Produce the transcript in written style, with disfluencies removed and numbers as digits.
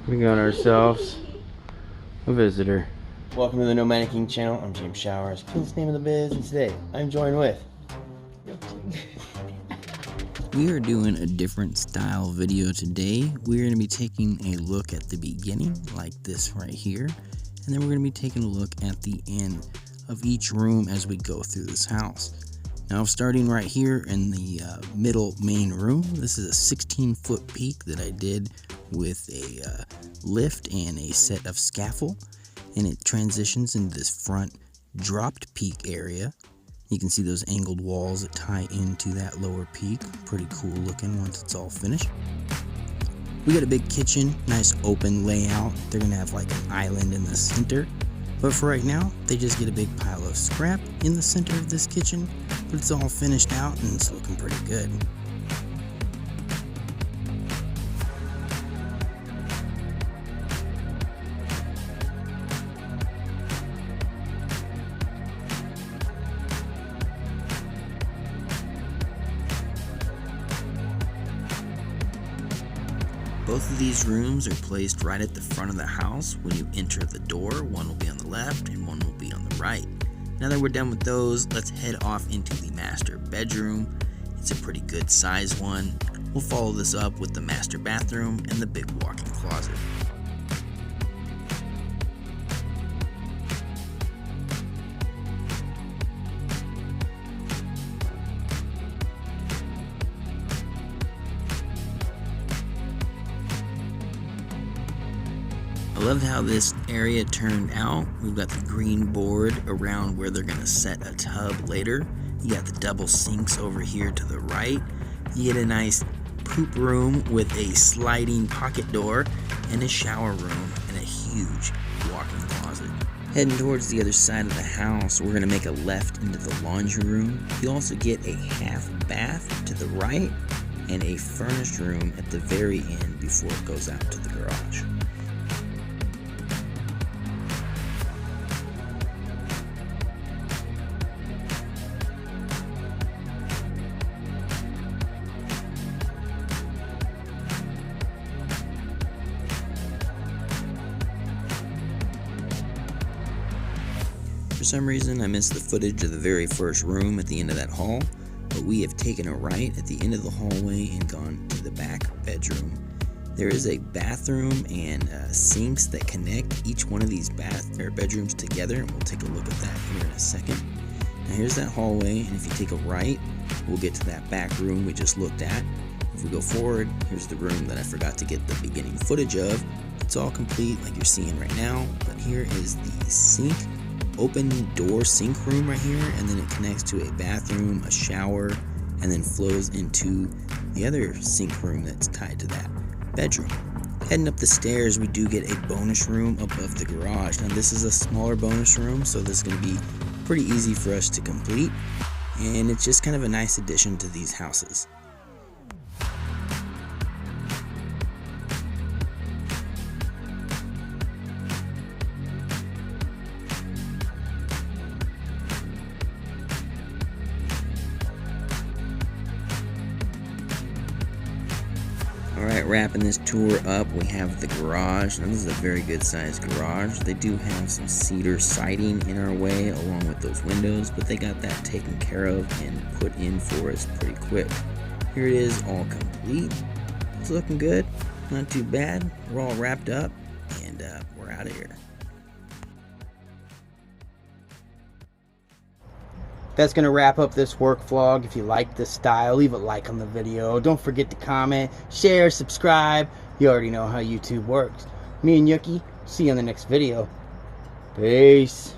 We got ourselves a visitor. Welcome to the Nomadic King channel. I'm James Showers, King's name of the biz, and today I'm joined with. We are doing a different style video today. We're going to be taking a look at the beginning, like this right here, and then we're going to be taking a look at the end of each room as we go through this house. Now, starting right here in the middle main room, this is a 16-foot peak that I did with a lift and a set of scaffold, and it transitions into this front dropped peak area. You can see those angled walls that tie into that lower peak. Pretty cool looking once it's all finished. We got a big kitchen, nice open layout. They're gonna have like an island in the center. But for right now, they just get a big pile of scrap in the center of this kitchen, but it's all finished out and it's looking pretty good. Both of these rooms are placed right at the front of the house. When you enter the door, one will be on the left and one will be on the right. Now that we're done with those, let's head off into the master bedroom. It's a pretty good size one. We'll follow this up with the master bathroom and the big walk-in closet. I love how this area turned out. We've got the green board around where they're going to set a tub later. You got the double sinks over here to the right. You get a nice poop room with a sliding pocket door and a shower room and a huge walk-in closet. Heading towards the other side of the house, we're going to make a left into the laundry room. You'll also get a half bath to the right and a furnished room at the very end before it goes out to the garage. For some reason, I missed the footage of the very first room at the end of that hall, but we have taken a right at the end of the hallway and gone to the back bedroom. There is a bathroom and sinks that connect each one of these bedrooms together, and we'll take a look at that here in a second. Now here's that hallway, and if you take a right, we'll get to that back room we just looked at. If we go forward, here's the room that I forgot to get the beginning footage of. It's all complete like you're seeing right now, but here is the sink. Open door sink room right here, and then it connects to a bathroom, a shower, and then flows into the other sink room that's tied to that bedroom. Heading up the stairs, we do get a bonus room above the garage. Now this is a smaller bonus room, so this is going to be pretty easy for us to complete, and it's just kind of a nice addition to these houses. Alright, wrapping this tour up, we have the garage. Now this is a very good sized garage. They do have some cedar siding in our way along with those windows, but they got that taken care of and put in for us pretty quick. Here it is, all complete. It's looking good, not too bad. We're all wrapped up, and we're out of here. That's going to wrap up this work vlog. If you like this style, leave a like on the video. Don't forget to comment, share, subscribe. You already know how YouTube works. Me and Yuki, see you in the next video. Peace.